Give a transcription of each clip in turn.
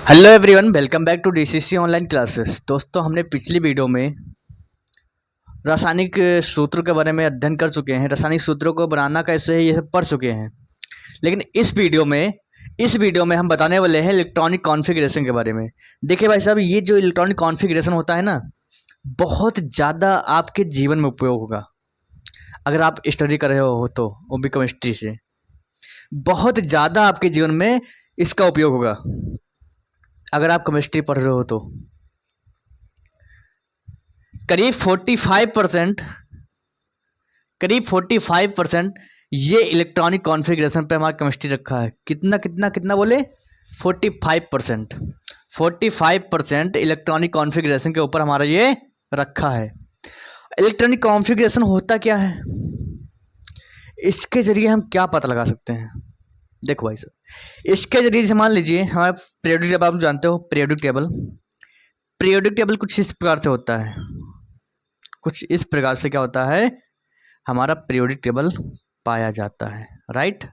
Hello everyone, welcome back to DCC online classes. दोस्तों, हमने पिछली वीडियो में रासायनिक सूत्रों के बारे में अध्ययन कर चुके हैं। रासायनिक सूत्रों को बनाना कैसे है ये सब पढ़ चुके हैं। लेकिन इस वीडियो में हम बताने वाले हैं इलेक्ट्रॉनिक कॉन्फ़िगरेशन के बारे में। देखिए भाई साहब, ये जो इलेक्ट्रॉनिक कॉन्फ़िगरेशन होता है ना, बहुत ज़्यादा आपके जीवन में उपयोग होगा। अगर आप स्टडी कर रहे हो तो वो भी केमिस्ट्री से, बहुत ज़्यादा आपके जीवन में इसका उपयोग होगा। अगर आप केमिस्ट्री पढ़ रहे हो तो करीब 45% ये इलेक्ट्रॉनिक कॉन्फ़िगरेशन पे हमारा केमिस्ट्री रखा है। कितना कितना कितना बोले? 45% इलेक्ट्रॉनिक कॉन्फ़िगरेशन के ऊपर हमारा ये रखा है। इलेक्ट्रॉनिक कॉन्फ़िगरेशन होता क्या है, इसके ज़रिए हम क्या पता लगा सकते हैं? देखो भाई साहब, इसके ज़रिए से मान लीजिए हमारा पीरियोडिक टेबल, आप जानते हो पीरियोडिक टेबल कुछ इस प्रकार से होता है। कुछ इस प्रकार से क्या होता है, हमारा पीरियोडिक टेबल पाया जाता है। राइट,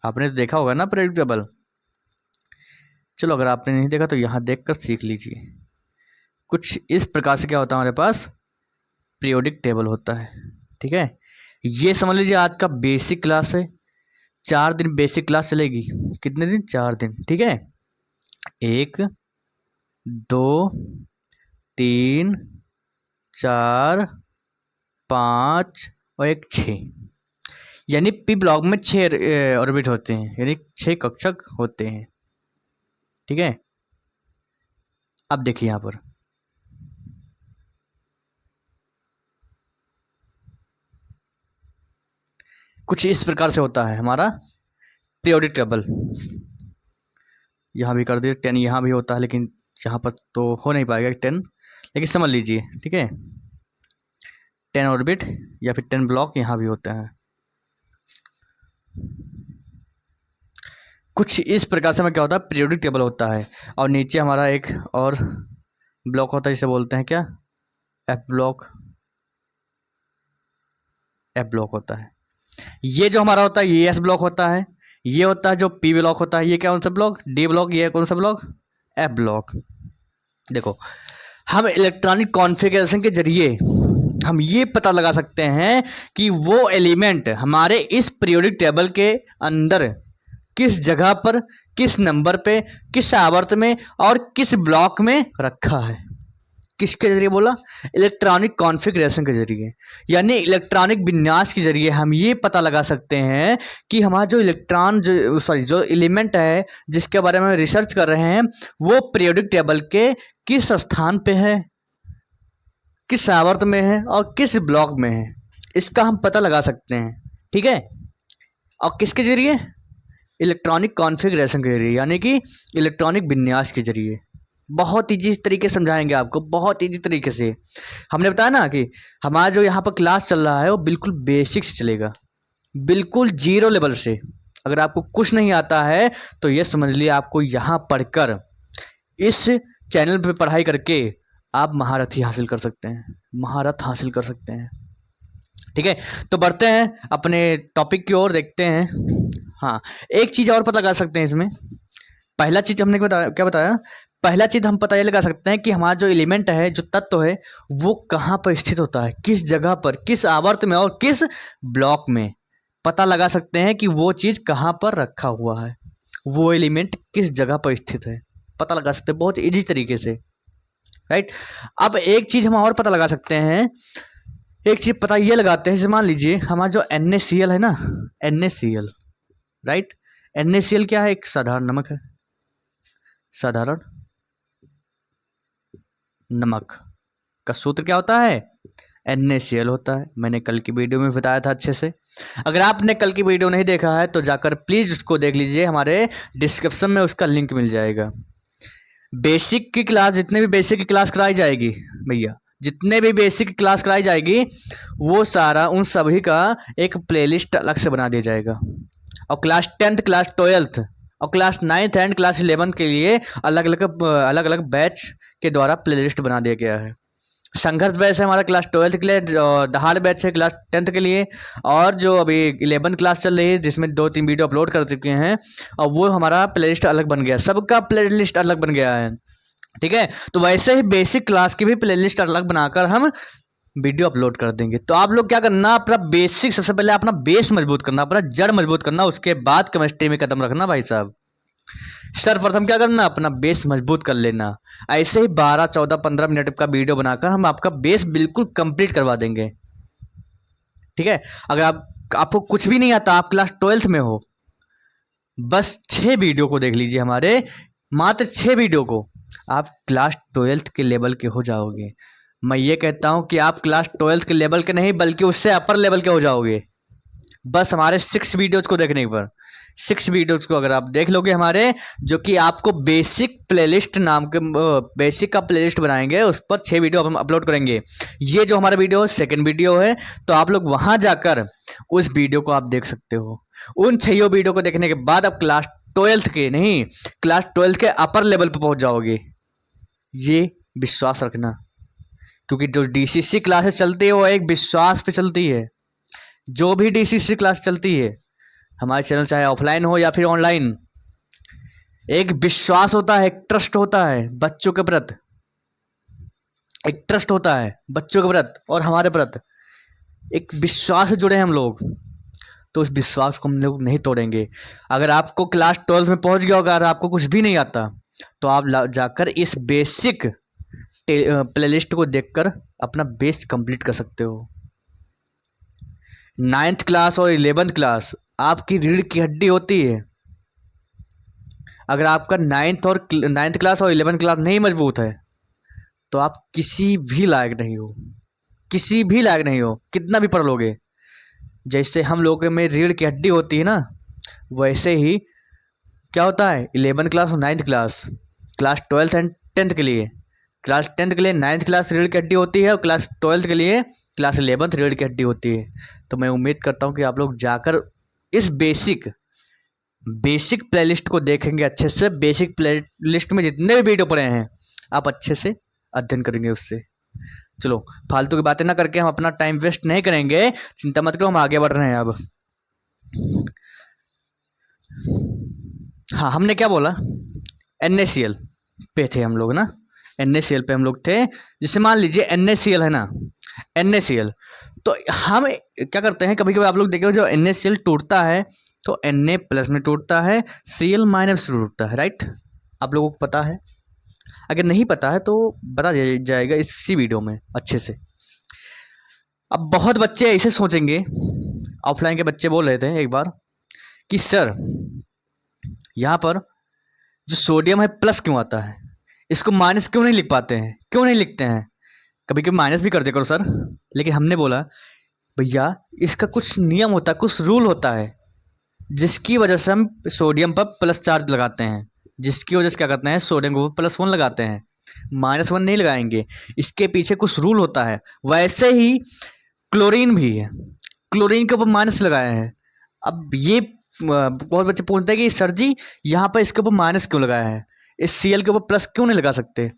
आपने तो देखा होगा ना पीरियोडिक टेबल। चलो, अगर आपने नहीं देखा तो यहाँ देखकर सीख लीजिए। कुछ इस प्रकार से क्या होता है, हमारे पास पीरियोडिक टेबल होता है। ठीक है, ये समझ लीजिए आज का बेसिक क्लास है। 4 दिन बेसिक क्लास चलेगी। कितने दिन? 4 दिन। ठीक है, 1 2 3 4 5 और 1 6, यानी पी ब्लॉक में 6 ऑर्बिट होते हैं, यानी 6 कक्षक होते हैं। ठीक है, अब देखिए यहाँ पर कुछ इस प्रकार से होता है हमारा पीरियोडिक टेबल। यहाँ भी कर दिए 10, यहाँ भी होता है, लेकिन यहाँ पर तो हो नहीं पाएगा 10, लेकिन समझ लीजिए। ठीक है, 10 ऑर्बिट या फिर 10 ब्लॉक यहाँ भी होता है। कुछ इस प्रकार से हमें क्या होता है, पीरियोडिक टेबल होता है। और नीचे हमारा एक और ब्लॉक होता है, जिसे बोलते हैं क्या, एफ ब्लॉक होता है। ये जो हमारा होता है ये एस ब्लॉक होता है। ये होता है जो पी ब्लॉक होता है। ये क्या कौन सा ब्लॉक? D block. ये कौन सा ब्लॉक? F block. देखो, हम इलेक्ट्रॉनिक कॉन्फ़िगरेशन के जरिए हम ये पता लगा सकते हैं कि वो एलिमेंट हमारे इस पीरियोडिक टेबल के अंदर किस जगह पर, किस नंबर पे, किस आवर्त में और किस ब्लॉक में रखा है। किसके जरिए बोला? इलेक्ट्रॉनिक कॉन्फ़िगरेशन के जरिए, यानी इलेक्ट्रॉनिक विन्यास के जरिए हम ये पता लगा सकते हैं कि हमारा जो जो एलिमेंट है जिसके बारे में रिसर्च कर रहे हैं वो पीरियोडिक टेबल के किस स्थान पे है, किस आवर्त में है और किस ब्लॉक में है। इसका हम पता लगा सकते हैं। ठीक है, और किसके जरिए? इलेक्ट्रॉनिक कॉन्फ़िगरेशन के जरिए, यानी कि इलेक्ट्रॉनिक विन्यास के जरिए। बहुत ईजी तरीके से समझाएंगे आपको, बहुत ईजी तरीके से। हमने बताया ना कि हमारा जो यहाँ पर क्लास चल रहा है वो बिल्कुल बेसिक से चलेगा, बिल्कुल जीरो लेवल से। अगर आपको कुछ नहीं आता है तो ये समझ लिए आपको यहाँ पढ़कर, इस चैनल पे पढ़ाई करके आप महारथी हासिल कर सकते हैं, महारत हासिल कर सकते हैं। ठीक है, तो बढ़ते हैं अपने टॉपिक की ओर, देखते हैं। हाँ, एक चीज़ और पता लगा सकते हैं इसमें। पहला चीज़ हमने क्या बताया? पहला चीज़ हम पता ये लगा सकते हैं कि हमारा जो एलिमेंट है, जो तत्व है, वो कहाँ पर स्थित होता है, किस जगह पर, किस आवर्त में और किस ब्लॉक में। पता लगा सकते हैं कि वो चीज़ कहाँ पर रखा हुआ है, वो एलिमेंट किस जगह पर स्थित है, पता लगा सकते हैं बहुत ईजी तरीके से। राइट, अब एक चीज़ हम और पता लगा सकते हैं। एक चीज़ पता ये लगाते हैं, जैसे मान लीजिए हमारा जो NaCl है ना, NaCl, राइट, NaCl क्या है? एक साधारण नमक है, साधारण नमक का सूत्र क्या होता है? NaCl होता है। मैंने कल की वीडियो में बताया था अच्छे से। अगर आपने कल की वीडियो नहीं देखा है तो जाकर प्लीज़ उसको देख लीजिए, हमारे डिस्क्रिप्शन में उसका लिंक मिल जाएगा। बेसिक की क्लास, जितने भी बेसिक की क्लास कराई जाएगी भैया, जितने भी बेसिक की क्लास कराई जाएगी वो सारा उन सभी का एक प्लेलिस्ट अलग से बना दिया जाएगा। और क्लास 10th, क्लास 12th और क्लास 9th एंड क्लास 11 के लिए अलग अलग बैच के द्वारा प्लेलिस्ट बना दिया गया है। संघर्ष बैच है हमारा क्लास 12th के लिए, दहाड़ बैच है क्लास 10th के लिए, और जो अभी 11th क्लास चल रही है जिसमें 2-3 वीडियो अपलोड कर चुके हैं, और वो हमारा प्लेलिस्ट अलग बन गया, सबका प्लेलिस्ट अलग बन गया है। ठीक है, तो वैसे ही बेसिक क्लास की भी प्लेलिस्ट अलग बनाकर हम वीडियो अपलोड कर देंगे। तो आप लोग क्या करना, अपना बेसिक सबसे पहले अपना बेस मजबूत करना, अपना जड़ मजबूत करना, उसके बाद केमिस्ट्री में कदम रखना भाई साहब। सर्वप्रथम क्या करना, अपना बेस मजबूत कर लेना। ऐसे ही 12, 14, 15 मिनट का वीडियो बनाकर हम आपका बेस बिल्कुल कंप्लीट करवा देंगे। ठीक है, अगर आपको कुछ भी नहीं आता, आप क्लास 12th में हो, बस 6 वीडियो को देख लीजिए हमारे, मात्र 6 वीडियो को आप क्लास 12th के लेवल के हो जाओगे। मैं ये कहता हूँ कि आप क्लास 12th के लेवल के नहीं बल्कि उससे अपर लेवल के हो जाओगे, बस हमारे 6 वीडियोज को देखने पर। 6 वीडियोज को अगर आप देख लोगे हमारे, जो कि आपको बेसिक प्लेलिस्ट नाम के बेसिक का प्लेलिस्ट बनाएंगे, उस पर 6 वीडियो हम अपलोड करेंगे। ये जो हमारा वीडियो सेकंड वीडियो है, तो आप लोग वहां जाकर उस वीडियो को आप देख सकते हो। उन 6 वीडियो को देखने के बाद आप क्लास 12th के नहीं, क्लास 12th के अपर लेवल पर पहुंच जाओगे, ये विश्वास रखना। क्योंकि जो DCC क्लासेस चलती है वो एक विश्वास पे चलती है। जो भी DCC क्लास चलती है हमारे चैनल, चाहे ऑफलाइन हो या फिर ऑनलाइन, एक विश्वास होता है, एक ट्रस्ट होता है बच्चों के प्रति, एक ट्रस्ट होता है बच्चों के प्रति और हमारे प्रति, एक विश्वास से जुड़े हैं हम लोग। तो उस विश्वास को हम लोग नहीं तोड़ेंगे। अगर आपको क्लास 12 में पहुंच गया होगा, अगर आपको कुछ भी नहीं आता, तो आप जाकर इस बेसिक प्लेलिस्ट को देखकर अपना बेस कंप्लीट कर सकते हो। 9th क्लास और 11th क्लास आपकी रीढ़ की हड्डी होती है। अगर आपका 9th क्लास और 11th क्लास नहीं मजबूत है, तो आप किसी भी लायक नहीं हो, किसी भी लायक नहीं हो, कितना भी पढ़ लोगे। जैसे हम लोगों में रीढ़ की हड्डी होती है ना, वैसे ही क्या होता है 11th क्लास और 9th class, class 12th and 10th के लिए, क्लास 10th के लिए 9th क्लास रीढ़ की हड्डी होती है, और क्लास 12th के लिए क्लास 11th रीढ़ की हड्डी होती है। तो मैं उम्मीद करता हूँ कि आप लोग जाकर इस बेसिक प्लेलिस्ट को देखेंगे अच्छे से। बेसिक प्लेलिस्ट में जितने भी वीडियो पड़े हैं आप अच्छे से अध्ययन करेंगे उससे। चलो, फालतू की बातें ना करके हम अपना टाइम वेस्ट नहीं करेंगे, चिंता मत करो, हम आगे बढ़ रहे हैं अब। हाँ, हमने क्या बोला, NaCl पे थे हम लोग ना, NaCl पे हम लोग थे। जैसे मान लीजिए NaCl है ना, NaCl, तो हम क्या करते हैं, कभी कभी आप लोग देखो जो NaCl टूटता है तो Na+ में टूटता है, Cl- में टूटता है, राइट। आप लोगों को पता है, अगर नहीं पता है तो बता दिया जाएगा इसी वीडियो में अच्छे से। अब बहुत बच्चे ऐसे सोचेंगे, ऑफलाइन के बच्चे बोल रहे थे एक बार कि सर यहाँ पर जो सोडियम है प्लस क्यों आता है, इसको माइनस क्यों नहीं लिख पाते हैं, क्यों नहीं लिखते हैं, कभी कभी माइनस भी कर दे करो सर। लेकिन हमने बोला भैया इसका कुछ नियम होता है, कुछ रूल होता है, जिसकी वजह से हम सोडियम पर प्लस चार्ज लगाते हैं, जिसकी वजह से क्या करते हैं सोडियम को +1 लगाते हैं, -1 नहीं लगाएंगे। इसके पीछे कुछ रूल होता है। वैसे ही क्लोरीन भी है, क्लोरीन के ऊपर माइनस लगाए हैं। अब ये बहुत बच्चे पूछते हैं कि सर जी यहाँ पर इसके ऊपर माइनस क्यों लगाया है, इस Cl के ऊपर प्लस क्यों नहीं लगा सकते।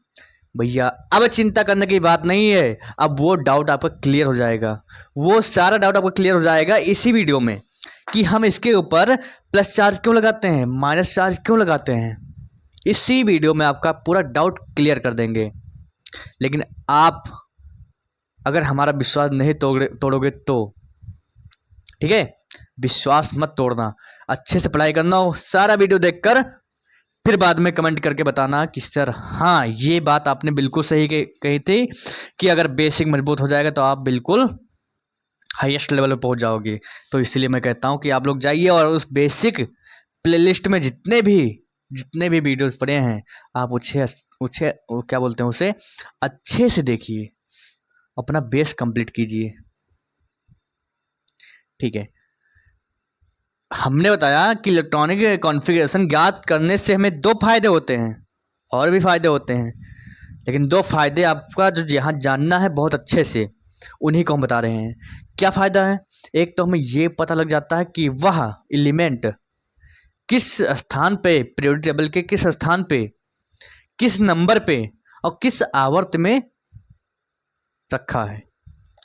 भैया अब चिंता करने की बात नहीं है, अब वो डाउट आपका क्लियर हो जाएगा, वो सारा डाउट आपका क्लियर हो जाएगा इसी वीडियो में, कि हम इसके ऊपर प्लस चार्ज क्यों लगाते हैं, माइनस चार्ज क्यों लगाते हैं। इसी वीडियो में आपका पूरा डाउट क्लियर कर देंगे। लेकिन आप अगर हमारा विश्वास नहीं तोड़ोगे तो ठीक है, विश्वास मत तोड़ना, अच्छे से पढ़ाई करना हो, सारा वीडियो देखकर फिर बाद में कमेंट करके बताना कि सर हाँ ये बात आपने बिल्कुल सही कही थी, कि अगर बेसिक मजबूत हो जाएगा तो आप बिल्कुल हाईएस्ट लेवल पे पहुंच जाओगे। तो इसलिए मैं कहता हूँ कि आप लोग जाइए और उस बेसिक प्लेलिस्ट में जितने भी वीडियोस पड़े हैं आप उसे क्या बोलते हैं, उसे अच्छे से देखिए, अपना बेस कंप्लीट कीजिए। ठीक है, हमने बताया कि इलेक्ट्रॉनिक कॉन्फ़िगरेशन ज्ञात करने से हमें 2 फायदे होते हैं, और भी फायदे होते हैं, लेकिन 2 फायदे आपका जो यहाँ जानना है बहुत अच्छे से, उन्हीं को हम बता रहे हैं। क्या फ़ायदा है, एक तो हमें ये पता लग जाता है कि वह एलिमेंट किस स्थान पे, पीरियोडिक टेबल के किस स्थान पे, किस नंबर पे और किस आवर्त में रखा है,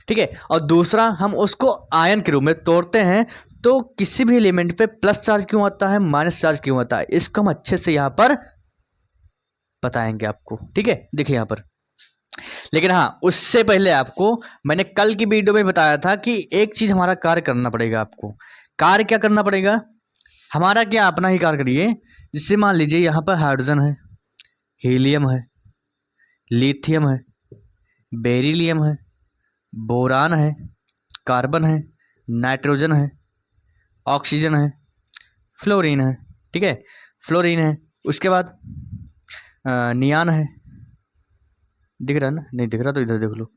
ठीक है। और दूसरा हम उसको आयन के रूप में तोड़ते हैं, तो किसी भी एलिमेंट पे प्लस चार्ज क्यों आता है, माइनस चार्ज क्यों आता है, इसको हम अच्छे से यहाँ पर बताएंगे आपको, ठीक है। देखिए यहाँ पर, लेकिन हाँ उससे पहले आपको मैंने कल की वीडियो में बताया था कि एक चीज हमारा कार्य करना पड़ेगा। आपको कार्य क्या करना पड़ेगा, हमारा क्या अपना ही कार्य करिए। जिससे मान लीजिए यहाँ पर हाइड्रोजन है, हीलियम है, लिथियम है, बेरिलियम है, बोरान है, कार्बन है, नाइट्रोजन है, ऑक्सीजन है, फ्लोरीन है, ठीक है। फ्लोरीन है, उसके बाद नियान है, दिख रहा है ना, नहीं दिख रहा तो इधर देख लो,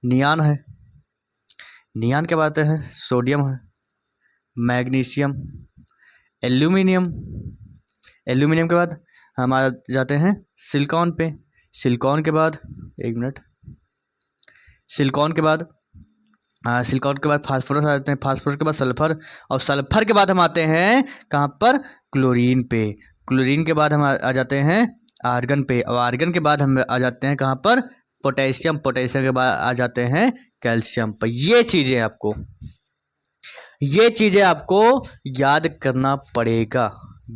नियान है। नियान के बाद है सोडियम है, मैग्नीशियम, एल्यूमिनियम। एल्यूमिनियम के बाद हम आ जाते हैं सिलिकॉन पे। सिलिकॉन के बाद, एक मिनट, सिलिकॉन के बाद फास्फोरस आ जाते हैं, फास्फोरस के बाद सल्फर, और सल्फर के बाद हम आते हैं कहाँ पर, क्लोरीन पे। क्लोरीन के बाद हम आ जाते हैं आर्गन पे, और आर्गन के बाद हम आ जाते हैं कहाँ पर, पोटेशियम। पोटेशियम के बाद आ जाते हैं कैल्शियम पर। ये चीजें आपको याद करना पड़ेगा।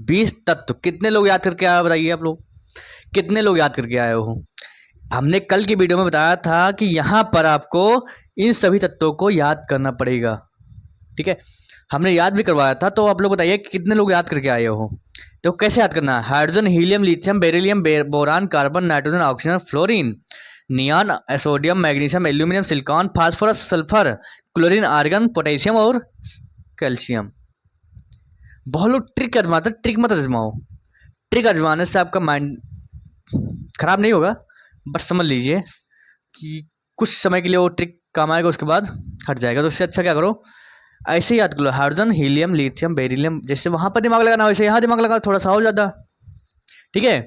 20 तत्व कितने लोग याद करके आए बताइए, आप लोग कितने लोग याद करके आए हो। हमने कल की वीडियो में बताया था कि यहाँ पर आपको इन सभी तत्वों को याद करना पड़ेगा, ठीक है। हमने याद भी करवाया था, तो आप लोग बताइए कि कितने लोग याद करके आए हो। तो कैसे याद करना है, hydrogen, helium, lithium, beryllium, boron, carbon, nitrogen, oxygen, fluorine, neon, sodium, magnesium, aluminium, silicon, phosphorus, sulphur, chlorine, argon, potassium और कैल्शियम। बहुत लोग ट्रिक आजमाते, ट्रिक मत आजमाओ। ट्रिक आजमाने से आपका माइंड खराब नहीं होगा, बस समझ लीजिए कि कुछ समय के लिए वो ट्रिक काम आएगा, उसके बाद हट जाएगा। तो उससे अच्छा क्या करो, ऐसे ही याद करो, हाइड्रोजन, हीलियम, लिथियम, बेरिलियम। जैसे वहां पर दिमाग लगाना वैसे यहाँ दिमाग लगाओ, थोड़ा सा और ज़्यादा, ठीक है।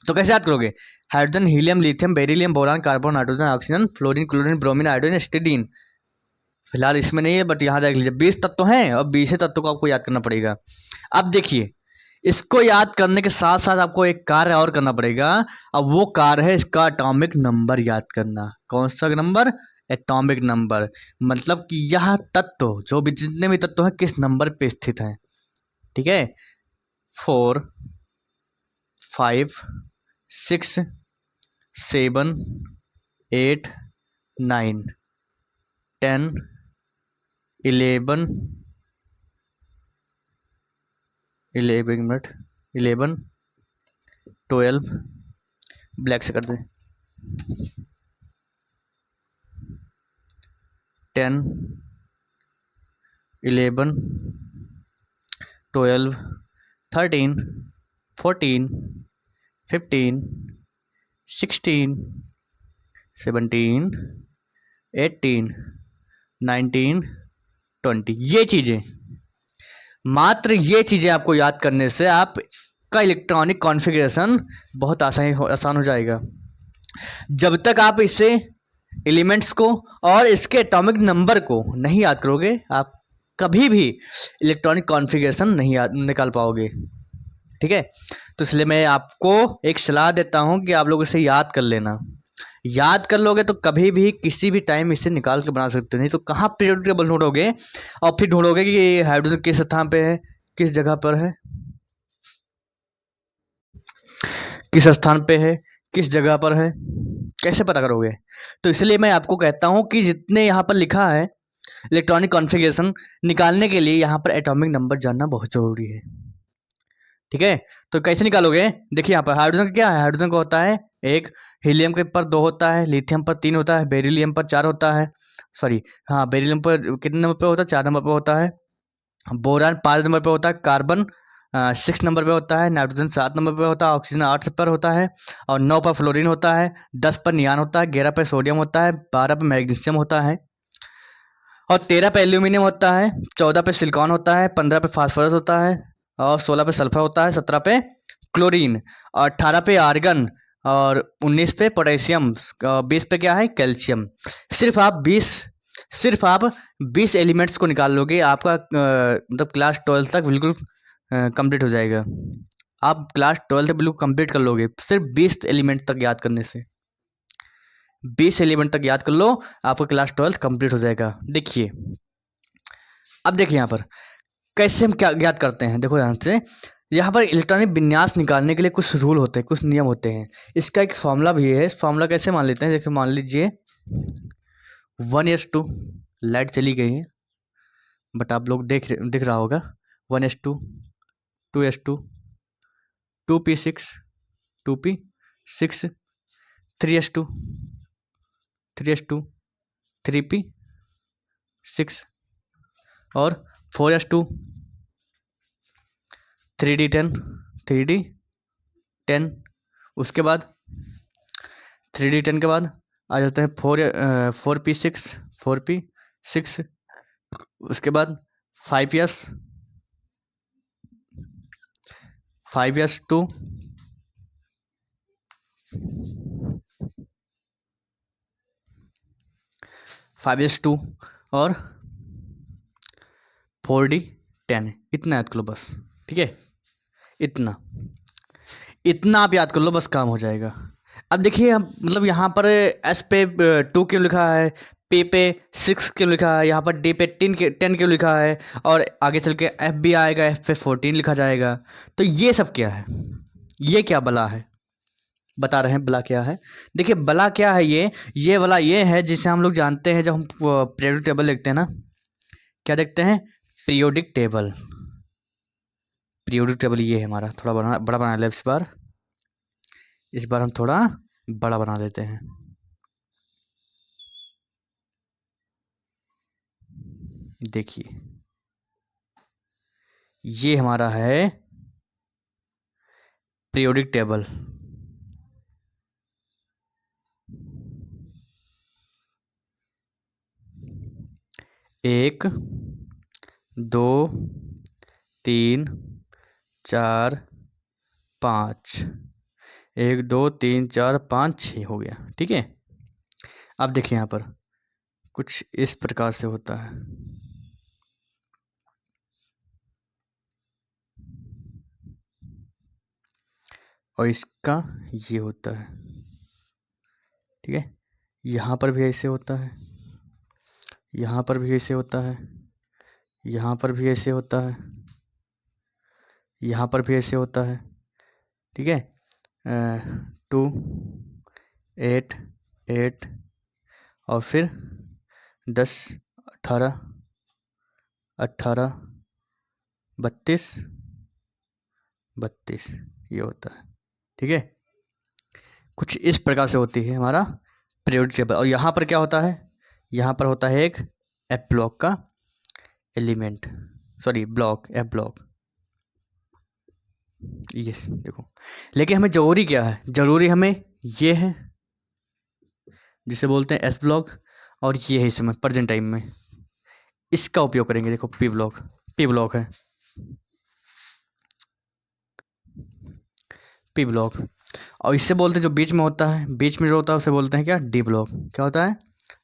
तो कैसे याद करोगे, hydrogen, helium, lithium, beryllium, boron, carbon, nitrogen, oxygen, fluorine, chlorine, bromine, iodine, astatine. फिलहाल इसमें नहीं है, बट यहाँ देख लीजिए 20 तत्व हैं, और 20 तत्व को आपको याद करना पड़ेगा। अब देखिए, इसको याद करने के साथ साथ आपको एक कार्य और करना पड़ेगा। अब वो कार्य है इसका एटॉमिक नंबर याद करना। कौन सा नंबर, एटॉमिक नंबर। मतलब कि यह तत्व, जो भी जितने भी तत्व हैं, किस नंबर पे स्थित हैं, ठीक है। 4, 5, 6, 7, 8, 9, 10, 11, 11, 12, ब्लैक से कर दें, 10, 11, 12, 13, 14, 15, 16, 17, 18, 19, 20। ये चीज़ें, मात्र ये चीज़ें आपको याद करने से आपका इलेक्ट्रॉनिक कॉन्फ़िगरेशन बहुत आसान हो जाएगा। जब तक आप इसे एलिमेंट्स को और इसके एटॉमिक नंबर को नहीं याद करोगे, आप कभी भी इलेक्ट्रॉनिक कॉन्फ़िगरेशन नहीं निकाल पाओगे, ठीक है। तो इसलिए मैं आपको एक सलाह देता हूँ कि आप लोग इसे याद कर लेना। याद कर लोगे तो कभी भी किसी भी टाइम इसे निकाल के बना सकते हो। नहीं तो कहाँ पीरियोडिक टेबल ढूंढोगे, और फिर ढूंढोगे कि हाइड्रोजन किस स्थान पे है, किस जगह पर है, किस स्थान पे है, किस जगह पर है, कैसे पता करोगे। तो इसलिए मैं आपको कहता हूँ कि जितने यहाँ पर लिखा है इलेक्ट्रॉनिक कॉन्फ़िगरेशन निकालने के लिए, यहाँ पर एटॉमिक नंबर जानना बहुत जरूरी है, ठीक है। तो कैसे निकालोगे, देखिए यहाँ पर हाइड्रोजन का क्या है, हाइड्रोजन का होता है 1, हीलियम के पर 2 होता है, लिथियम पर 3 होता है, बेरिलियम पर 4 होता है, सॉरी हाँ बेरिलियम पर कितने नंबर पे होता है, 4 नंबर पे होता है, बोरान 5 नंबर पे होता है, कार्बन 6 नंबर पे होता है, नाइट्रोजन 7 नंबर पे होता है, ऑक्सीजन 8 पर होता है, और 9 पर फ्लोरीन होता है, 10 पर नियान होता है, 11 पर सोडियम होता है, 12 पर मैग्नीशियम होता है, और 13 पे एल्यूमिनियम होता है, 14 पे सिलिकॉन होता है, 15 पे फास्फोरस होता है, और 16 पे सल्फर होता है, 17 पे क्लोरीन, और 18 पे आर्गन, और 19 पे पोटेशियम, 20 पे क्या है, कैल्शियम। सिर्फ आप 20 एलिमेंट्स को निकाल लोगे, आपका मतलब क्लास 12 तक बिल्कुल कंप्लीट हो जाएगा। आप क्लास 12 तक बिल्कुल कंप्लीट कर लोगे सिर्फ 20 एलिमेंट तक याद करने से। 20 एलिमेंट तक याद कर लो, आपका क्लास 12 कंप्लीट हो जाएगा। देखिए अब देखिए यहाँ पर कैसे हम क्या याद करते हैं। देखो यहाँ पर इलेक्ट्रॉनिक विन्यास निकालने के लिए कुछ रूल होते हैं, कुछ नियम होते हैं। इसका एक फॉर्मूला भी है। फॉर्मूला कैसे मान लेते हैं, देखिए मान लीजिए 1:2 लाइट चली गई है, बट आप लोग दिख रहा होगा 1:2, 2:2, 2p6, 2p6, 3:2, 3:2, 3p6 और 4:2, 3d10, 3d10। उसके बाद 3d10 के बाद आ जाते हैं 4p6, 4p6। उसके बाद 5s, 5s2, 5s2 और 4d10। इतना याद कर लो बस, ठीक है। इतना आप याद कर लो बस, काम हो जाएगा। अब देखिए हम मतलब यहाँ पर एस पे 2 क्यों लिखा है, पे 6 क्यों लिखा है, यहाँ पर डी पे 10 क्यों लिखा है, और आगे चल के एफ भी आएगा, एफ पे 14 लिखा जाएगा। तो ये सब क्या है, ये क्या बला है, बता रहे हैं बला क्या है। देखिए बला क्या है, ये बला ये है जिसे हम लोग जानते हैं जब हम पीरियोडिक टेबल देखते हैं ना, क्या देखते हैं, पीरियोडिक टेबल। पीरियोडिक टेबल ये है हमारा, थोड़ा बड़ा बना ले इस बार हम थोड़ा बड़ा बना लेते हैं। देखिए ये हमारा है पीरियोडिक टेबल। एक, 2, 3, 4, 5, 1, 2, 3, 4, 5, 6 हो गया, ठीक है। अब देखिए यहाँ पर कुछ इस प्रकार से होता है, और इसका ये होता है, ठीक है। यहाँ पर भी ऐसे होता है, यहाँ पर भी ऐसे होता है, यहाँ पर भी ऐसे होता है, यहाँ पर भी ऐसे होता है, ठीक है। 2, 8, 8 और फिर 10, 18, 18, 32, 32 ये होता है, ठीक है। कुछ इस प्रकार से होती है हमारा पीरियोडिक टेबल। और यहाँ पर क्या होता है, यहाँ पर होता है एक एफ ब्लॉक का element, sorry block, F block, ये देखो। लेकिन हमें जरूरी क्या है, जरूरी हमें ये है जिसे बोलते हैं एस ब्लॉक, और ये है इस समय प्रेजेंट टाइम में, इसका उपयोग करेंगे। देखो पी ब्लॉक है, पी ब्लॉक। और इससे बोलते हैं जो बीच में होता है, बीच में जो होता है उसे बोलते हैं क्या, डी ब्लॉक। क्या होता है,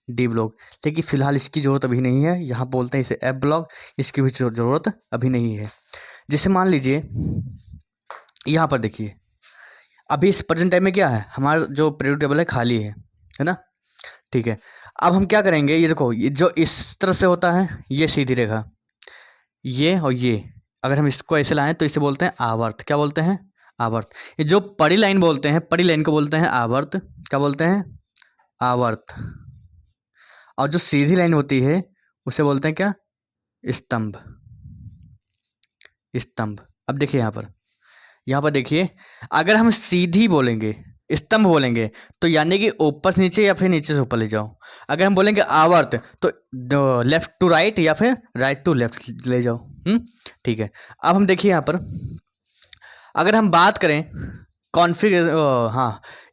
डी ब्लॉक। लेकिन फिलहाल इसकी ज़रूरत अभी नहीं है, यहाँ बोलते हैं इसे एफ ब्लॉक, इसकी भी ज़रूरत अभी नहीं है। जैसे मान लीजिए यहाँ पर देखिए, अभी इस प्रेजेंट टाइम में क्या है, हमारा जो पीरियोडिक टेबल है खाली है ना, ठीक है। अब हम क्या करेंगे, ये देखो, ये जो इस तरह से होता है, ये सीधी रेखा, ये और ये, अगर हम इसको ऐसे लाएं तो इसे बोलते हैं आवर्त। क्या बोलते हैं, आवर्त। ये जो पड़ी लाइन बोलते हैं, पड़ी लाइन को बोलते हैं आवर्त। क्या बोलते हैं, आवर्त। और जो सीधी लाइन होती है उसे बोलते हैं क्या, स्तंभ, स्तंभ। अब देखिए यहाँ पर देखिए, अगर हम सीधी बोलेंगे, स्तंभ बोलेंगे, तो यानी कि ऊपर से नीचे या फिर नीचे से ऊपर ले जाओ। अगर हम बोलेंगे आवर्त तो लेफ्ट टू राइट या फिर राइट टू लेफ्ट ले जाओ। ठीक है। अब हम देखिए यहाँ पर, अगर हम बात करें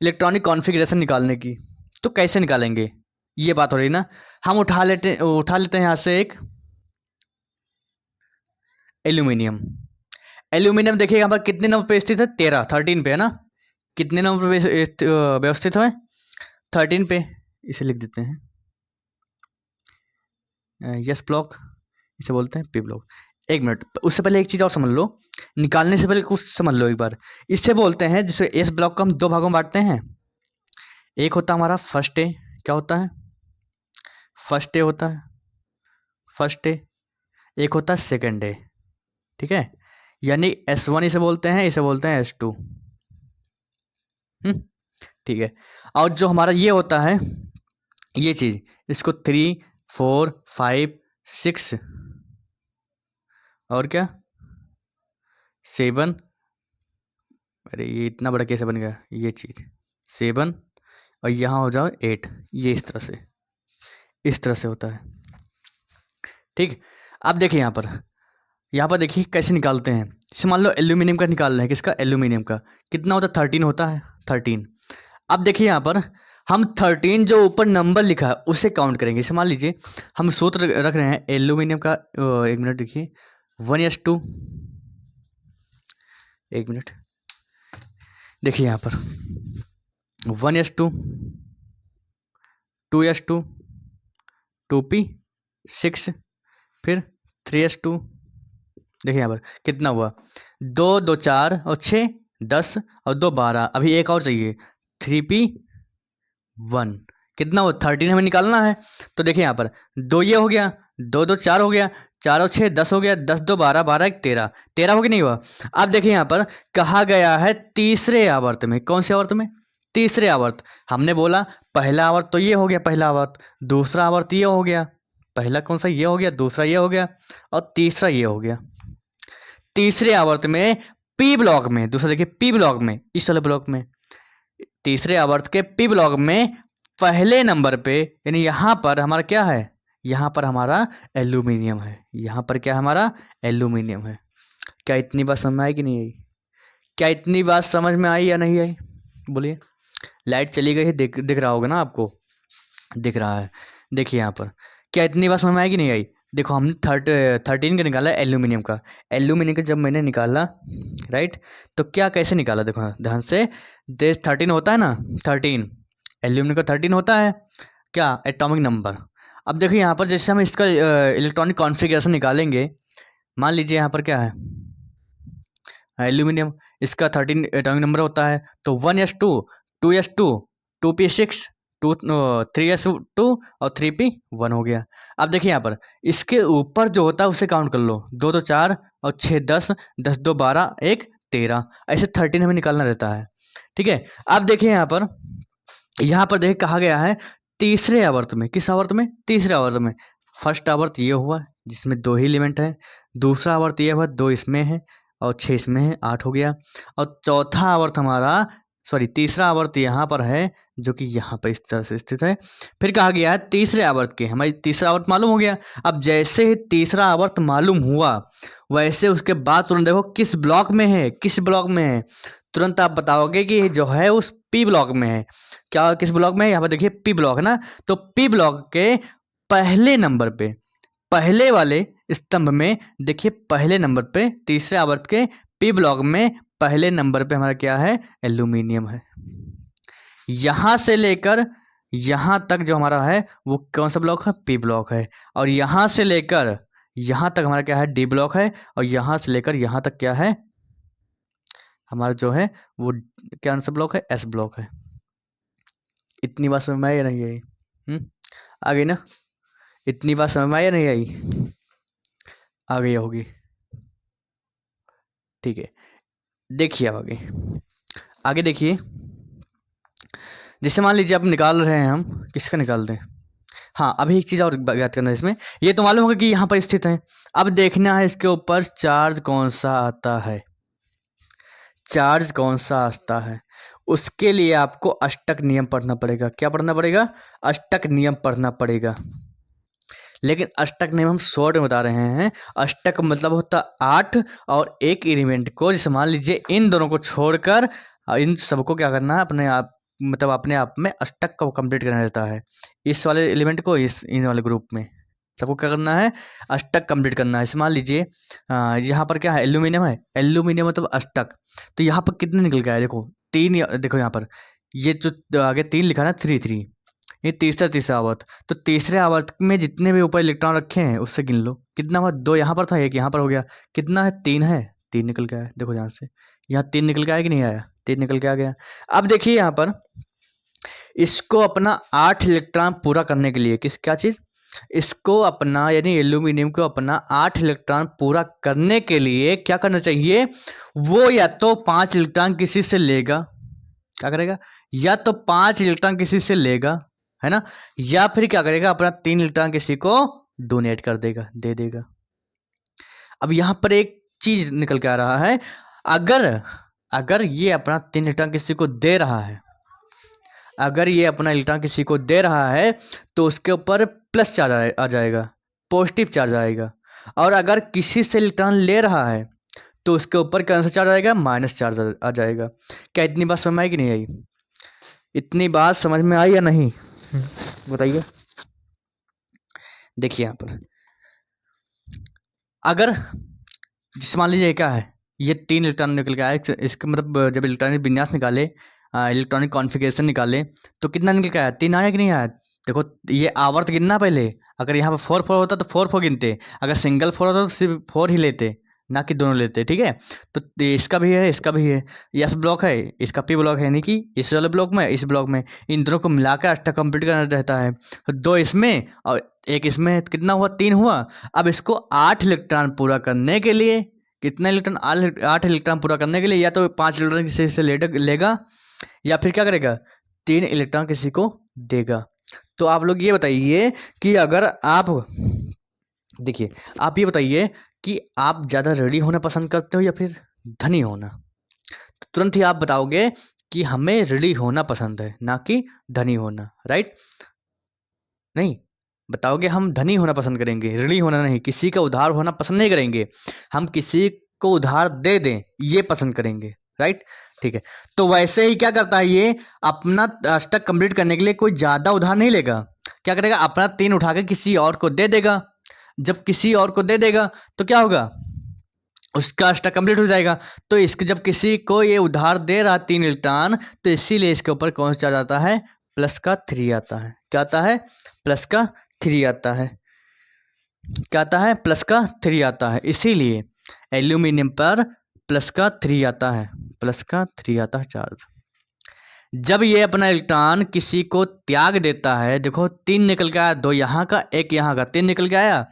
इलेक्ट्रॉनिक कॉन्फ़िगरेशन निकालने की, तो कैसे निकालेंगे, ये बात हो रही ना। हम उठा लेते हैं यहाँ से एक एल्यूमिनियम। एल्यूमिनियम देखिए यहाँ पर कितने नंबर पे स्थित है, 13 पे है ना। कितने नंबर पे व्यवस्थित है, 13 पे। इसे लिख देते हैं यस ब्लॉक, इसे बोलते हैं पी ब्लॉक। एक मिनट, उससे पहले एक चीज़ और समझ लो, निकालने से पहले कुछ समझ लो एक बार। इससे बोलते हैं, जैसे एस ब्लॉक को हम 2 भागों में बांटते हैं, एक होता है हमारा फर्स्ट ए क्या होता है, फर्स्ट ए होता है, फर्स्ट ए, एक होता है सेकेंड ए, ठीक है, यानी S1 इसे बोलते हैं, इसे बोलते हैं S2। ठीक है। और जो हमारा ये होता है, ये चीज़, इसको 3, 4, 5, 6 और क्या 7, अरे ये इतना बड़ा कैसे बन गया, ये चीज़ 7 और यहाँ हो जाओ 8, ये इस तरह से होता है। ठीक, अब देखिए यहाँ पर देखिए कैसे निकालते हैं। जैसे मान लो एल्यूमिनियम का निकाल रहे हैं, किसका, एल्यूमिनियम का, कितना होता है 13 होता है, 13। अब देखिए यहाँ पर हम 13 जो ऊपर नंबर लिखा है उसे काउंट करेंगे। जैसे मान लीजिए हम सूत्र रख रहे हैं एल्यूमिनियम का, 1 मिनट देखिए, 1s2, 1 मिनट देखिए यहाँ पर 1s2, 2s2, 2p6, फिर 3s2। देखिए यहाँ पर कितना हुआ, 2 2 4 और 6 10 और 2 12, अभी एक और चाहिए 3p1, कितना हुआ 13 हमें निकालना है। तो देखिए यहाँ पर 2 ये हो गया, 2 2 4 हो गया, 4 और 6 10 हो गया, 10 2 12, 12 1 13, 13 हो गया नहीं हुआ। अब देखिए यहाँ पर कहा गया है तीसरे आवर्त में, कौन से आवर्त में, तीसरे आवर्त। हमने बोला पहला आवर्त तो ये हो गया, पहला आवर्त, दूसरा आवर्त ये हो गया, पहला कौन सा ये हो गया, दूसरा ये हो गया और तीसरा ये हो गया। तीसरे आवर्त में पी ब्लॉक में, दूसरा देखिए पी ब्लॉक में, इस वाले ब्लॉक में, तीसरे आवर्त के पी ब्लॉक में पहले नंबर पे, यानी यहाँ पर हमारा क्या है, यहाँ पर हमारा एल्यूमिनियम है, यहाँ पर क्या हमारा एल्यूमिनियम है। क्या इतनी बात समझ में आई कि नहीं आई, क्या इतनी बात समझ में आई या नहीं आई, बोलिए। लाइट चली गई है, दिख रहा होगा ना आपको, दिख रहा है। देखिए यहाँ पर क्या इतनी बात समझ में आई कि नहीं आई। देखो हमने 13 का निकाला एल्यूमिनियम का, एल्यूमिनियम का जब मैंने निकाला, राइट, तो क्या कैसे निकाला, देखो ध्यान से, 13 होता है ना, 13 एल्यूमिनियम का 13 होता है क्या, एटॉमिक नंबर। अब देखिए यहाँ पर जैसे हम इसका इलेक्ट्रॉनिक कॉन्फ़िगरेशन निकालेंगे, मान लीजिए यहाँ पर क्या है एल्यूमिनियम, इसका 13 एटॉमिक नंबर होता है, तो 1s2, 2s2, 2p6, 3s2 और 3p1 हो गया। अब देखिए यहाँ पर इसके ऊपर जो होता है उसे काउंट कर लो, 2 2 4 और 6 10, 10 2 12, 1 13, ऐसे 13 हमें निकालना रहता है। ठीक है, अब देखिए यहाँ पर देखिए कहा गया है तीसरे आवर्त में, किस आवर्त में, तीसरे आवर्त में। फर्स्ट आवर्त ये हुआ जिसमें 2 ही एलिमेंट है, दूसरा आवर्त ये हुआ 2 इसमें है और 6 इसमें है, 8 हो गया। और चौथा आवर्त हमारा, सॉरी तीसरा आवर्त यहाँ पर है जो कि यहाँ पर इस तरह से स्थित है। फिर कहा गया है तीसरे आवर्त के, हमारी तीसरा आवर्त मालूम हो गया। अब जैसे ही तीसरा आवर्त मालूम हुआ वैसे उसके बाद तुरंत देखो किस ब्लॉक में है, किस ब्लॉक में है, तुरंत आप बताओगे कि जो है उस पी ब्लॉक में है। क्या किस ब्लॉक में है, यहाँ पर देखिए पी ब्लॉक है ना, तो पी ब्लॉक के पहले नंबर पे, पहले वाले स्तंभ में देखिए, पहले नंबर पे तीसरे आवर्त के पी ब्लॉक में पहले नंबर पे हमारा क्या है, एल्यूमिनियम है। यहाँ से लेकर यहाँ तक जो हमारा है वो कौन सा ब्लॉक है, पी ब्लॉक है। और यहाँ से लेकर यहाँ तक हमारा क्या है, डी ब्लॉक है। और यहाँ से लेकर यहाँ तक क्या है हमारा जो है वो कौन सा ब्लॉक है, एस ब्लॉक है। इतनी बात समझ में आई या नहीं आई, आ गई ना, इतनी बात समझ में आई या नहीं आई, आ गई होगी। ठीक है, देखिए अब आगे देखिए, जैसे मान लीजिए अब निकाल रहे हैं हम, किसका निकाल दें, हाँ अभी एक चीज़ और याद करना है इसमें, ये तो मालूम होगा कि यहाँ पर स्थित है। अब देखना है इसके ऊपर चार्ज कौन सा आता है, चार्ज कौन सा आता है। उसके लिए आपको अष्टक नियम पढ़ना पड़ेगा। क्या पढ़ना पड़ेगा, अष्टक नियम पढ़ना पड़ेगा। लेकिन अष्टक नियम हम शॉर्ट में बता रहे हैं। अष्टक मतलब होता 8 और एक एलिमेंट को, जैसे मान लीजिए इन दोनों को छोड़कर इन सबको क्या करना है, अपने आप मतलब अपने आप में अष्टक को कंप्लीट करना रहता है। इस वाले एलिमेंट को इन वाले ग्रुप में सबको क्या करना है, अष्टक कंप्लीट करना है। जैसे मान लीजिए यहाँ पर क्या है, एल्यूमिनियम है, एल्यूमिनियम मतलब अष्टक। तो यहाँ पर कितने निकल गया है, देखो 3, देखो यहाँ पर ये जो आगे 3 लिखा ना, 3 3, ये तीसरा आवर्त। तो तीसरे आवर्त में जितने भी ऊपर इलेक्ट्रॉन रखे हैं उससे गिन लो कितना हुआ, 2 यहाँ पर था, 1 यहाँ पर हो गया, कितना है 3 है, 3 निकल के आया। देखो यहाँ से यहाँ 3 निकल के आया कि नहीं आया, 3 निकल के आ गया। अब देखिए यहाँ पर इसको अपना 8 इलेक्ट्रॉन पूरा करने के लिए क्या चीज़, इसको अपना यानी एल्यूमिनियम को अपना 8 इलेक्ट्रॉन पूरा करने के लिए क्या करना चाहिए, वो या तो 5 इलेक्ट्रॉन किसी से लेगा, क्या करेगा, या तो 5 इलेक्ट्रॉन किसी से लेगा, है ना, या फिर क्या करेगा, अपना 3 इलेक्ट्रॉन किसी को डोनेट कर देगा, दे देगा। अब यहां पर एक चीज निकल के आ रहा है, अगर अगर ये अपना 3 इलेक्ट्रॉन किसी को दे रहा है, अगर ये अपना इलेक्ट्रॉन किसी को दे रहा है तो उसके ऊपर प्लस चार्ज आ जाएगा, पॉजिटिव चार्ज आएगा। और अगर किसी से इलेक्ट्रॉन ले रहा है तो उसके ऊपर कौन सा चार्ज आएगा, माइनस चार्ज आ जाएगा। क्या इतनी बात समझ में आई कि नहीं आई, इतनी बात समझ में आई या नहीं, बताइए। देखिए यहाँ पर अगर जिस मान लीजिए क्या है, ये 3 इलेक्ट्रॉन निकल के आया, इसका मतलब जब इलेक्ट्रॉनिक विन्यास निकाले, इलेक्ट्रॉनिक कॉन्फ़िगरेशन निकाले तो कितना निकल के आया, 3 आया कि नहीं आया। देखो ये आवर्त गिनना पहले, अगर यहाँ पर 4 4 होता तो 4 4 गिनते, अगर सिंगल 4 होता तो सिर्फ 4 ही लेते, ना कि दोनों लेते, ठीक है। तो इसका भी है, इसका भी है, एस ब्लॉक है, इसका पी ब्लॉक है, यानी कि इस वाले ब्लॉक में, इस ब्लॉक में, इन दोनों को मिलाकर 8 कंप्लीट करना रहता है। तो 2 इसमें और 1 इसमें, कितना हुआ, 3 हुआ। अब इसको 8 इलेक्ट्रॉन पूरा करने के लिए, कितना इलेक्ट्रॉन, 8 इलेक्ट्रॉन पूरा करने के लिए या तो 5 इलेक्ट्रॉन किसी से लेगा या फिर क्या करेगा, 3 इलेक्ट्रॉन किसी को देगा। तो आप लोग ये बताइए कि अगर आप, देखिए आप ये बताइए कि आप ज़्यादा रेडी होना पसंद करते हो या फिर धनी होना। तो तुरंत ही आप बताओगे कि हमें रेडी होना पसंद है, ना कि धनी होना, राइट। नहीं, बताओगे हम धनी होना पसंद करेंगे, रेडी होना नहीं, किसी का उधार होना पसंद नहीं करेंगे, हम किसी को उधार दे दें ये पसंद करेंगे, राइट। ठीक है, तो वैसे ही क्या करता है ये, अपना अष्टक कंप्लीट करने के लिए कोई ज़्यादा उधार नहीं लेगा, क्या करेगा, अपना 3 उठा के किसी और को दे देगा। जब किसी और को दे देगा तो क्या होगा, उसका अष्टक कंप्लीट हो जाएगा। तो इसके जब किसी को ये उधार दे रहा 3 इलेक्ट्रॉन, तो इसीलिए इसके ऊपर कौन सा चार्ज आता है, प्लस का 3 आता है। क्या आता है, प्लस का 3 आता है। क्या आता है, प्लस का 3 आता है। इसीलिए एल्यूमिनियम पर प्लस का 3 आता है, प्लस का 3 आता है चार्ज। जब ये अपना इलेक्ट्रॉन किसी को त्याग देता है, देखो 3 निकल के आया, 2 यहाँ का 1 यहाँ का, 3 निकल के आया।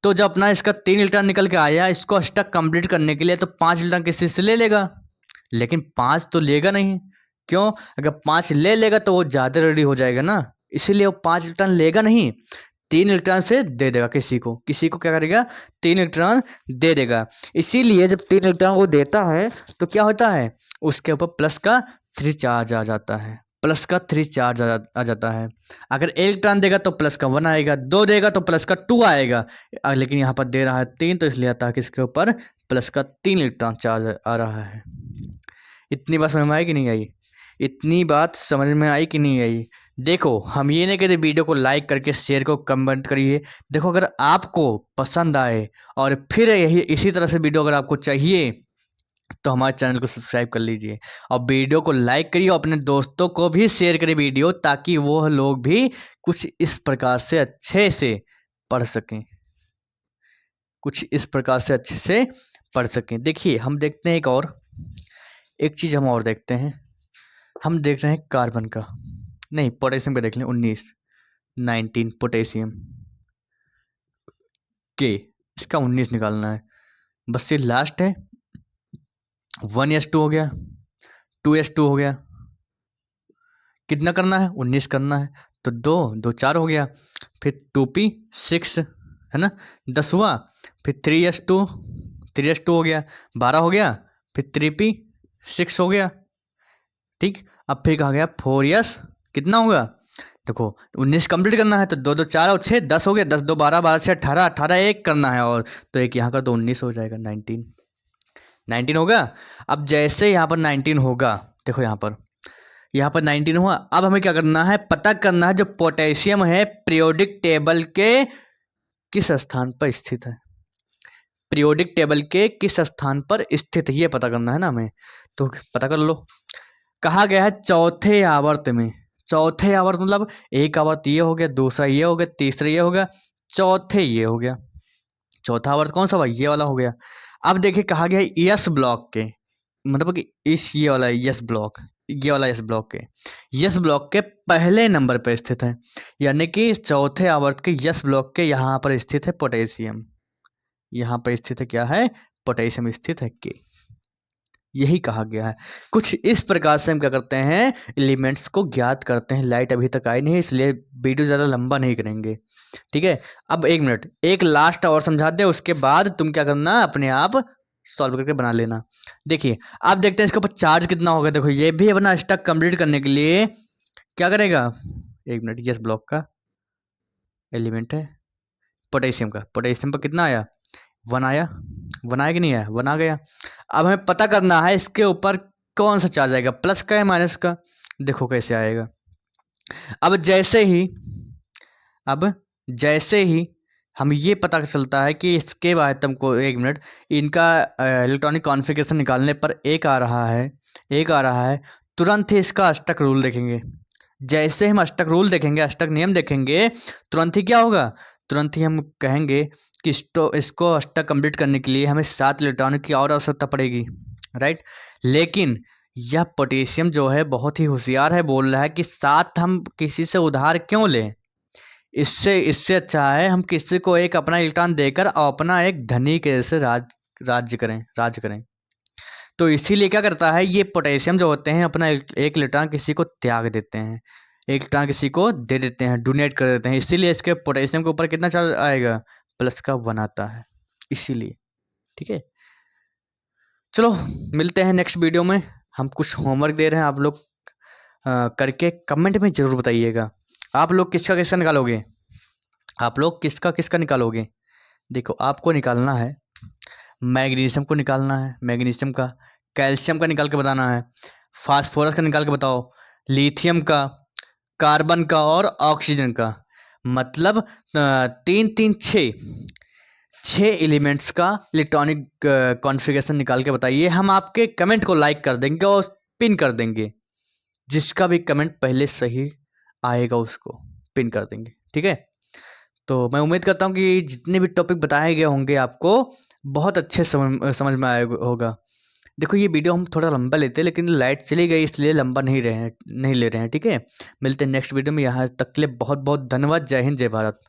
तो जब अपना इसका 3 इलेक्ट्रॉन निकल के आया, इसको अष्टक कंप्लीट करने के लिए तो 5 इलेक्ट्रॉन किसी से ले लेगा, लेकिन 5 तो लेगा नहीं। क्यों, अगर 5 ले लेगा तो वो ज़्यादा रेडी हो जाएगा ना, इसीलिए वो 5 इलेक्ट्रॉन लेगा नहीं, 3 इलेक्ट्रॉन से दे देगा किसी को, किसी को क्या करेगा, 3 इलेक्ट्रॉन दे देगा। इसीलिए जब 3 इलेक्ट्रॉन को देता है तो क्या होता है, उसके ऊपर प्लस का 3 चार्ज आ जाता है, प्लस का 3 चार्ज आ जाता है। अगर 1 इलेक्ट्रॉन देगा तो प्लस का 1 आएगा, 2 देगा तो प्लस का 2 आएगा, लेकिन यहाँ पर दे रहा है 3, तो इसलिए आता है कि इसके ऊपर प्लस का 3 इलेक्ट्रॉन चार्ज आ रहा है। इतनी बात समझ में आई कि नहीं आई, इतनी बात समझ में आई कि नहीं आई। देखो हम ये नहीं कहते वीडियो को लाइक करके शेयर को कमेंट करिए। देखो अगर आपको पसंद आए और फिर यही इसी तरह से वीडियो अगर आपको चाहिए तो हमारे चैनल को सब्सक्राइब कर लीजिए और वीडियो को लाइक करिए, अपने दोस्तों को भी शेयर करिए वीडियो, ताकि वो लोग भी कुछ इस प्रकार से अच्छे से पढ़ सकें, कुछ इस प्रकार से अच्छे से पढ़ सकें। देखिए हम देखते हैं एक चीज़ हम और देखते हैं, हम देख रहे हैं कार्बन का, नहीं पोटेशियम का देख लें, 19 पोटेशियम के, इसका 19 निकालना है, बस ये लास्ट है। 1s2 हो गया, 2s2 हो गया, कितना करना है, 19 करना है, तो 2 2 4 हो गया, फिर 2p 6 है ना, 10 हुआ, फिर 3s2 हो गया, 12 हो गया, फिर 3p 6 हो गया, ठीक। अब फिर कहा गया 4s कितना होगा, देखो 19 कंप्लीट करना है तो 2 2 4 और 6 10 हो गया, 10 2 12 12 6 18 18 एक करना है, और तो एक यहाँ का तो 19 हो जाएगा, 19 होगा। अब जैसे यहाँ पर 19 होगा, देखो यहाँ पर 19 हुआ। अब हमें क्या करना है, पता करना है जो पोटेशियम है पीरियोडिक टेबल के किस स्थान पर स्थित है, पीरियोडिक टेबल के किस स्थान पर स्थित है ये पता करना है ना हमें, तो पता कर लो। कहा गया है चौथे आवर्त में, चौथे आवर्त मतलब एक आवर्त ये हो गया, दूसरा ये हो गया, तीसरा ये हो गया, चौथे ये हो गया, चौथा आवर्त कौन सा भाई, ये वाला हो गया। अब देखिए कहा गया है एस ब्लॉक के, मतलब कि इस ये वाला यस ब्लॉक, ये वाला यस ब्लॉक के, यस ब्लॉक के पहले नंबर पर स्थित है, यानी कि चौथे आवर्त के यस ब्लॉक के यहाँ पर स्थित है पोटेशियम, यहाँ पर स्थित है क्या है, पोटेशियम स्थित है के, यही कहा गया है। कुछ इस प्रकार से हम क्या करते हैं, एलिमेंट्स को ज्ञात करते हैं। लाइट अभी तक आई नहीं, इसलिए वीडियो ज़्यादा लंबा नहीं करेंगे, ठीक है। अब 1 मिनट, एक लास्ट और समझा दे, उसके बाद तुम क्या करना, अपने आप सॉल्व करके बना लेना। देखिए आप देखते हैं इसके ऊपर चार्ज कितना होगा। देखो ये भी अपना स्टक कंप्लीट करने के लिए क्या करेगा, 1 मिनट, यस ब्लॉक का एलिमेंट है पोटेशियम का, पोटेशियम पर कितना आया, 1 आया, 1 आया कि नहीं आया, 1 आ गया। अब हमें पता करना है इसके ऊपर कौन सा चार्ज आएगा, प्लस का या माइनस का। देखो कैसे आएगा। अब जैसे ही हम ये पता चलता है कि इसके बाद तुमको 1 मिनट, इनका इलेक्ट्रॉनिक कॉन्फ़िगरेशन निकालने पर एक आ रहा है, तुरंत ही इसका अष्टक रूल देखेंगे। जैसे हम अष्टक रूल देखेंगे, अष्टक नियम देखेंगे, तुरंत ही क्या होगा, तुरंत ही हम कहेंगे कि इसको अष्टक कंप्लीट करने के लिए हमें 7 इलेक्ट्रॉनों की और आवश्यकता पड़ेगी, राइट। लेकिन यह पोटेशियम जो है बहुत ही होशियार है, बोल रहा है कि 7 हम किसी से उधार क्यों लें, इससे अच्छा है हम किसी को एक अपना इलेक्ट्रॉन देकर और अपना एक धनी के जैसे राज करें। तो इसीलिए क्या करता है, ये पोटेशियम जो होते हैं अपना एक इलेक्ट्रॉन किसी को त्याग देते हैं, एक इलेक्ट्रॉन किसी को दे देते हैं, डोनेट कर देते हैं। इसीलिए इसके पोटेशियम के ऊपर कितना चार्ज आएगा, प्लस का 1 आता है, इसीलिए, ठीक है। चलो मिलते हैं नेक्स्ट वीडियो में। हम कुछ होमवर्क दे रहे हैं, आप लोग करके कमेंट में ज़रूर बताइएगा। आप लोग किसका किसका निकालोगे, आप लोग किसका किसका निकालोगे। देखो आपको निकालना है, मैग्नीशियम को निकालना है, मैग्नीशियम का, कैल्शियम का निकाल के बताना है, फास्फोरस का निकाल के बताओ, लिथियम का, कार्बन का और ऑक्सीजन का। मतलब 6 एलिमेंट्स का इलेक्ट्रॉनिक कॉन्फ़िगरेशन निकाल के बताइए। हम आपके कमेंट को लाइक कर देंगे और पिन कर देंगे, जिसका भी कमेंट पहले सही आएगा उसको पिन कर देंगे, ठीक है। तो मैं उम्मीद करता हूँ कि जितने भी टॉपिक बताए गए होंगे आपको बहुत अच्छे समझ में आया होगा। देखो ये वीडियो हम थोड़ा लंबा लेते हैं, लेकिन लाइट चली गई इसलिए लंबा नहीं ले रहे हैं, ठीक है। मिलते हैं नेक्स्ट वीडियो में। यहाँ तक के लिए बहुत बहुत धन्यवाद। जय हिंद, जय भारत।